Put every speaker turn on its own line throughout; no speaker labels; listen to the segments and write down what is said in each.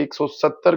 170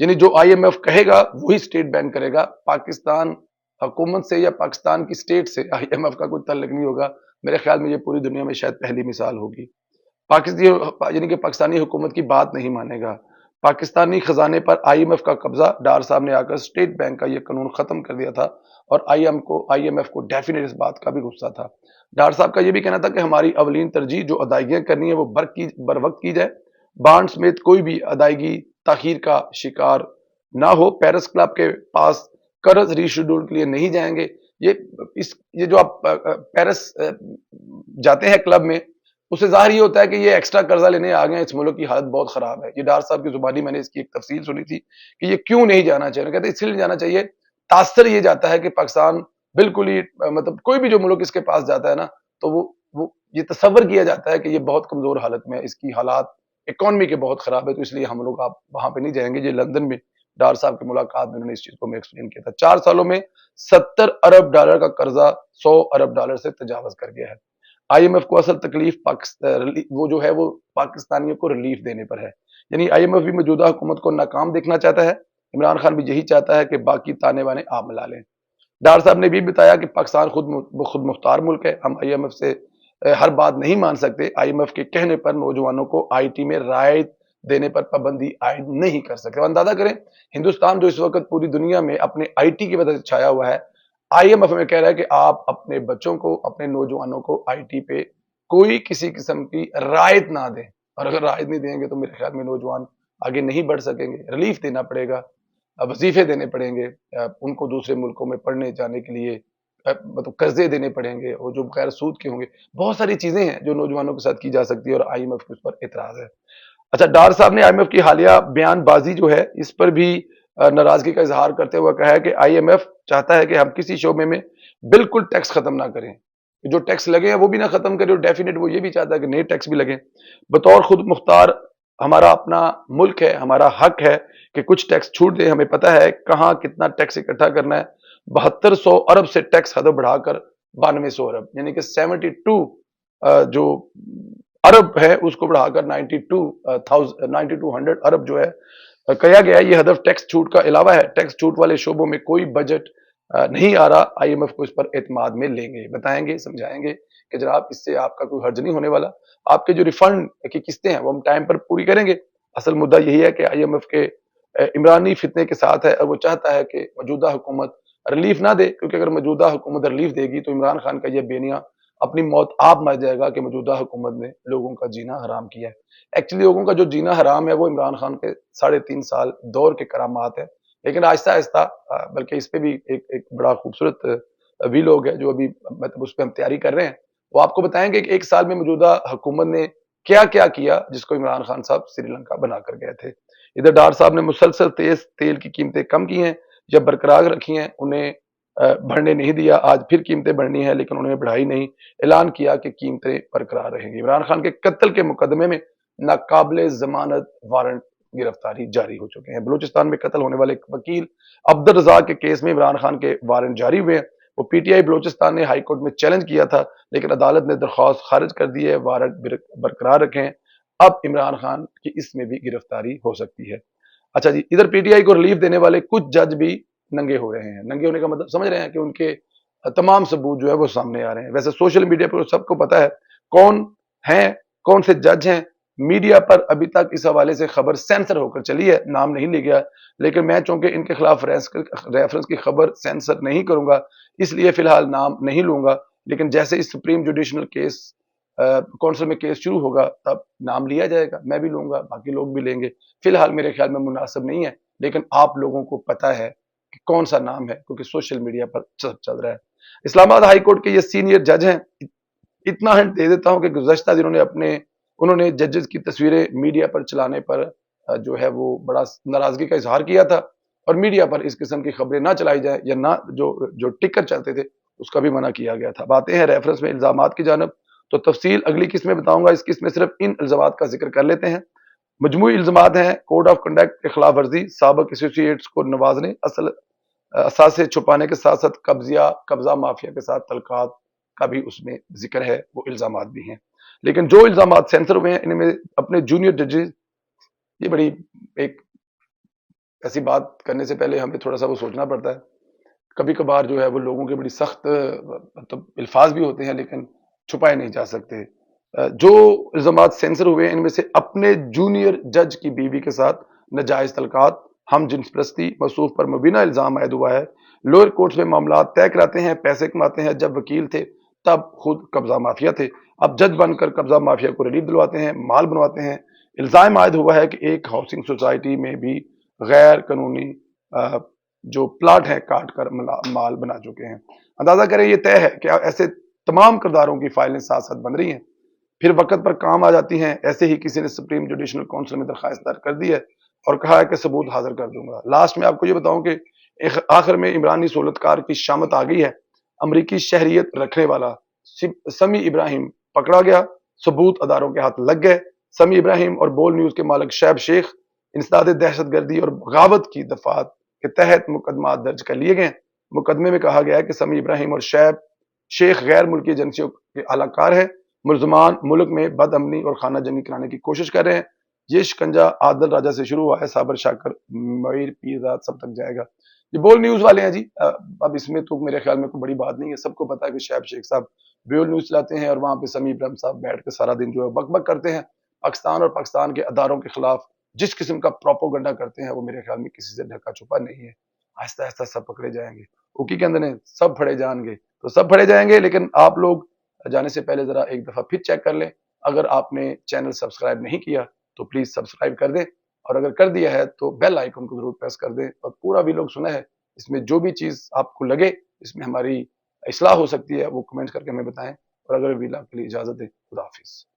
یعنی جو IMF کہے گا وہی اسٹیٹ بینک کرے گا. پاکستان حکومت سے یا پاکستان کی اسٹیٹ سے IMF کا کوئی تعلق نہیں ہوگا. میرے خیال میں یہ پوری دنیا میں شاید پہلی مثال ہوگی. یعنی کہ پاکستانی حکومت کی بات نہیں مانے گا. پاکستانی خزانے پر IMF کا قبضہ. ڈار صاحب نے آ کر اسٹیٹ بینک کا یہ قانون ختم کر دیا تھا اور IMF کو ڈیفینیٹ اس بات کا بھی غصہ تھا. ڈار صاحب کا یہ بھی کہنا تھا کہ ہماری اولین ترجیح جو ادائیگیاں کرنی ہے وہ بر وقت کی جائے. بانڈ سمیت کوئی بھی ادائیگی تاخیر کا شکار نہ ہو. پیرس کلب کے پاس قرض ری شیڈول کے لیے نہیں جائیں گے. یہ جو آپ پیرس جاتے ہیں کلب میں، اس سے ظاہر یہ ہوتا ہے کہ یہ ایکسٹرا قرضہ لینے آ گئے ہیں. اس ملک کی حالت بہت خراب ہے. یہ ڈار صاحب کی زبانی میں نے اس کی ایک تفصیل سنی تھی کہ یہ کیوں نہیں جانا چاہیے. کہتے ہیں اس لیے جانا چاہیے، تاثر یہ جاتا ہے کہ پاکستان بالکل ہی مطلب کوئی بھی جو ملک اس کے پاس جاتا ہے نا تو وہ یہ تصور کیا جاتا ہے کہ یہ بہت کمزور حالت میں ہے، اس کی حالات اکانومی کے بہت خراب ہے، تو اس لیے ہم لوگ آپ وہاں پہ نہیں جائیں گے. یہ لندن میں ڈار صاحب کی ملاقات میں انہوں نے اس چیز کو میں ایکسپلین کیا تھا. 4 سالوں میں $70 ارب کا قرضہ $100 ارب سے تجاوز کر گیا ہے. IMF کو اصل تکلیف وہ جو ہے وہ پاکستانیوں کو ریلیف دینے پر ہے. یعنی IMF بھی موجودہ حکومت کو ناکام دیکھنا چاہتا ہے. عمران خان بھی یہی چاہتا ہے کہ باقی تانے بانے آپ ملا لیں. ڈار صاحب نے بھی بتایا کہ پاکستان خود مختار ملک ہے. ہم IMF سے ہر بات نہیں مان سکتے. IMF کے کہنے پر نوجوانوں کو IT میں رائٹ دینے پر پابندی عائد نہیں کر سکتے. اندازہ کریں ہندوستان جو اس وقت پوری دنیا میں اپنے IT کی وجہ سے چھایا ہوا ہے، IMF میں کہہ رہا ہے کہ آپ اپنے بچوں کو، اپنے نوجوانوں کو IT پہ کوئی کسی قسم کی رعایت نہ دیں. اور اگر رعایت نہیں دیں گے تو میرے خیال میں نوجوان آگے نہیں بڑھ سکیں گے. ریلیف دینا پڑے گا، وظیفے دینے پڑیں گے، ان کو دوسرے ملکوں میں پڑھنے جانے کے لیے مطلب قرضے دینے پڑیں گے اور جو غیر سود کے ہوں گے. بہت ساری چیزیں ہیں جو نوجوانوں کے ساتھ کی جا سکتی ہے اور IMF کے اس پر اعتراض ہے. اچھا، ڈار صاحب نے IMF کی حالیہ بیان بازی جو ہے اس پر بھی ناراضگی کا اظہار کرتے ہوئے کہا ہے کہ IMF چاہتا ہے کہ ہم کسی شعبے میں بالکل ٹیکس ختم نہ کریں. جو ٹیکس لگے ہیں وہ بھی نہ ختم کریں اور ڈیفینیٹ وہ یہ بھی چاہتا ہے کہ نئے ٹیکس بھی لگیں. بطور خود مختار ہمارا اپنا ملک ہے، ہمارا حق ہے کہ کچھ ٹیکس چھوٹ دیں. ہمیں پتہ ہے کہاں کتنا ٹیکس اکٹھا کرنا ہے. 7200 ارب سے ٹیکس حد بڑھا کر 9200 ارب یعنی کہ 72 جو ارب ہے اس کو بڑھا کر 9200 ارب جو ہے کہا گیا ہے. یہ ہدف ٹیکس چھوٹ کا علاوہ ہے. ٹیکس چھوٹ والے شعبوں میں کوئی بجٹ نہیں آ رہا. IMF کو اس پر اعتماد میں لیں گے، بتائیں گے، سمجھائیں گے کہ جناب اس سے آپ کا کوئی حرج نہیں ہونے والا. آپ کے جو ریفنڈ کی قسطیں ہیں وہ ہم ٹائم پر پوری کریں گے. اصل مدعا یہی ہے کہ IMF کے عمرانی فتنے کے ساتھ ہے اور وہ چاہتا ہے کہ موجودہ حکومت ریلیف نہ دے، کیونکہ اگر موجودہ حکومت ریلیف دے گی تو عمران خان کا یہ بینیا اپنی موت آپ مر جائے گا کہ موجودہ حکومت نے لوگوں کا جینا حرام کیا ہے. ایکچولی لوگوں کا جو جینا حرام ہے وہ عمران خان کے 3.5 سال دور کے کرامات ہے. لیکن آہستہ آہستہ بلکہ اس پہ بھی ایک بڑا خوبصورت ویلوگ ہے جو ابھی مطلب اس پہ ہم تیاری کر رہے ہیں، وہ آپ کو بتائیں گے کہ 1 سال میں موجودہ حکومت نے کیا کیا کیا جس کو عمران خان صاحب سری لنکا بنا کر گئے تھے. ادھر ڈار صاحب نے مسلسل تیل کی قیمتیں کم کی ہیں یا برقرار رکھی ہیں، انہیں بڑھنے نہیں دیا. آج پھر قیمتیں بڑھنی ہیں لیکن انہوں نے بڑھائی نہیں. اعلان کیا کہ قیمتیں برقرار رہیں گی. عمران خان کے قتل کے مقدمے میں ناقابل ضمانت وارنٹ گرفتاری جاری ہو چکے ہیں. بلوچستان میں قتل ہونے والے وکیل عبدالرزاق کے کیس میں عمران خان کے وارنٹ جاری ہوئے ہیں. وہ PTI بلوچستان نے ہائی کورٹ میں چیلنج کیا تھا لیکن عدالت نے درخواست خارج کر دی ہے. وارنٹ برقرار رکھیں. اب عمران خان کی اس میں بھی گرفتاری ہو سکتی ہے. اچھا جی، ادھر PTI کو ریلیف دینے والے کچھ جج بھی ننگے ہو رہے ہیں. ننگے ہونے کا مطلب سمجھ رہے ہیں کہ ان کے تمام ثبوت جو ہے وہ سامنے آ رہے ہیں. ویسے سوشل میڈیا پر سب کو پتا ہے کون ہیں، کون سے جج ہیں. میڈیا پر ابھی تک اس حوالے سے خبر سینسر ہو کر چلی ہے، نام نہیں لے گیا، لیکن میں چونکہ ان کے خلاف ریفرنس کی خبر سینسر نہیں کروں گا اس لیے فی الحال نام نہیں لوں گا. لیکن جیسے اس سپریم جوڈیشنل کیس کونسل میں کیس شروع ہوگا تب نام لیا جائے گا. میں بھی لوں گا، باقی لوگ بھی لیں گے. فی الحال میرے خیال میں مناسب نہیں ہے، لیکن آپ لوگوں کو پتا ہے کہ کون سا نام ہے کیونکہ سوشل میڈیا پر چل رہا ہے. اسلام آباد ہائی کورٹ کے یہ سینئر جج ہیں. اتنا ہنٹ دے دیتا ہوں کہ گزشتہ دنوں نے انہوں نے ججز کی تصویریں میڈیا پر چلانے پر جو ہے وہ بڑا ناراضگی کا اظہار کیا تھا اور میڈیا پر اس قسم کی خبریں نہ چلائی جائیں یا نہ جو ٹکر چلتے تھے اس کا بھی منع کیا گیا تھا. باتیں ہیں ریفرنس میں الزامات کی جانب، تو تفصیل اگلی قسط میں بتاؤں گا. اس قسط میں صرف ان الزامات کا ذکر کر لیتے ہیں. مجموعی الزامات ہیں کوڈ آف کنڈکٹ کے خلاف ورزی، سابق ایسوسیٹس کو نوازنے، اصل اثاثے چھپانے کے ساتھ ساتھ قبضہ مافیا کے ساتھ تعلقات کا بھی اس میں ذکر ہے. وہ الزامات بھی ہیں لیکن جو الزامات سینسر ہوئے ہیں ان میں اپنے جونیئر ججز، یہ بڑی ایک ایسی بات کرنے سے پہلے ہمیں تھوڑا سا وہ سوچنا پڑتا ہے. کبھی کبھار جو ہے وہ لوگوں کے بڑی سخت مطلب الفاظ بھی ہوتے ہیں لیکن چھپائے نہیں جا سکتے. جو الزامات سینسر ہوئے ان میں سے اپنے جونیئر جج کی بیوی کے ساتھ ناجائز تعلقات، ہم جنس پرستی موصوف پر مبینہ الزام عائد ہوا ہے. لوئر کورٹس میں معاملات طے کراتے ہیں، پیسے کماتے ہیں. جب وکیل تھے تب خود قبضہ مافیا تھے، اب جج بن کر قبضہ مافیا کو ریلیف دلواتے ہیں، مال بنواتے ہیں. الزام عائد ہوا ہے کہ ایک ہاؤسنگ سوسائٹی میں بھی غیر قانونی جو پلاٹ ہے کاٹ کر مال بنا چکے ہیں. اندازہ کریں یہ طے ہے کہ ایسے تمام کرداروں کی فائلیں ساتھ ساتھ بن رہی ہیں، پھر وقت پر کام آ جاتی ہیں. ایسے ہی کسی نے سپریم جوڈیشل کونسل میں درخواست دار کر دی ہے اور کہا ہے کہ ثبوت حاضر کر دوں گا. لاسٹ میں آپ کو یہ بتاؤں کہ آخر میں عمرانی سہولت کار کی شامت آ گئی ہے. امریکی شہریت رکھنے والا سمیع ابراہیم پکڑا گیا، ثبوت اداروں کے ہاتھ لگ گئے. سمیع ابراہیم اور بول نیوز کے مالک شعیب شیخ انسداد دہشت گردی اور بغاوت کی دفعات کے تحت مقدمات درج کر لیے گئے. مقدمے میں کہا گیا ہے کہ سمیع ابراہیم اور شعیب شیخ غیر ملکی ایجنسیوں کے اعلی کار ہیں. ملزمان ملک میں بد امنی اور خانہ جنگی کرانے کی کوشش کر رہے ہیں. یہ شکنجہ عادل راجہ سے شروع ہوا ہے، صابر شاکر معیر پیرزاد سب تک جائے گا. یہ بول نیوز والے ہیں جی. اب اس میں تو میرے خیال میں کوئی بڑی بات نہیں ہے. سب کو پتا ہے کہ شعیب شیخ صاحب بیول نیوز چلاتے ہیں اور وہاں پہ سمیع ابراہیم صاحب بیٹھ کے سارا دن جو ہے بک بک کرتے ہیں. پاکستان اور پاکستان کے اداروں کے خلاف جس قسم کا پروپوگنڈا کرتے ہیں وہ میرے خیال میں کسی سے ڈھکا چھپا نہیں ہے. آہستہ آہستہ سب پکڑے جائیں گے. اوکی کے اندر سب پھڑے جائیں گے تو سب پھڑے جائیں گے. لیکن آپ لوگ جانے سے پہلے ذرا ایک دفعہ پھر چیک کر لیں. اگر آپ نے چینل سبسکرائب نہیں کیا تو پلیز سبسکرائب کر دیں، اور اگر کر دیا ہے تو بیل آئیکن کو ضرور پریس کر دیں. اور پورا ویلوگ سنا ہے، اس میں جو بھی چیز آپ کو لگے اس میں ہماری اصلاح ہو سکتی ہے وہ کمنٹ کر کے ہمیں بتائیں. اور اگر ویلوگ کے لیے اجازت دیں، خدا حافظ.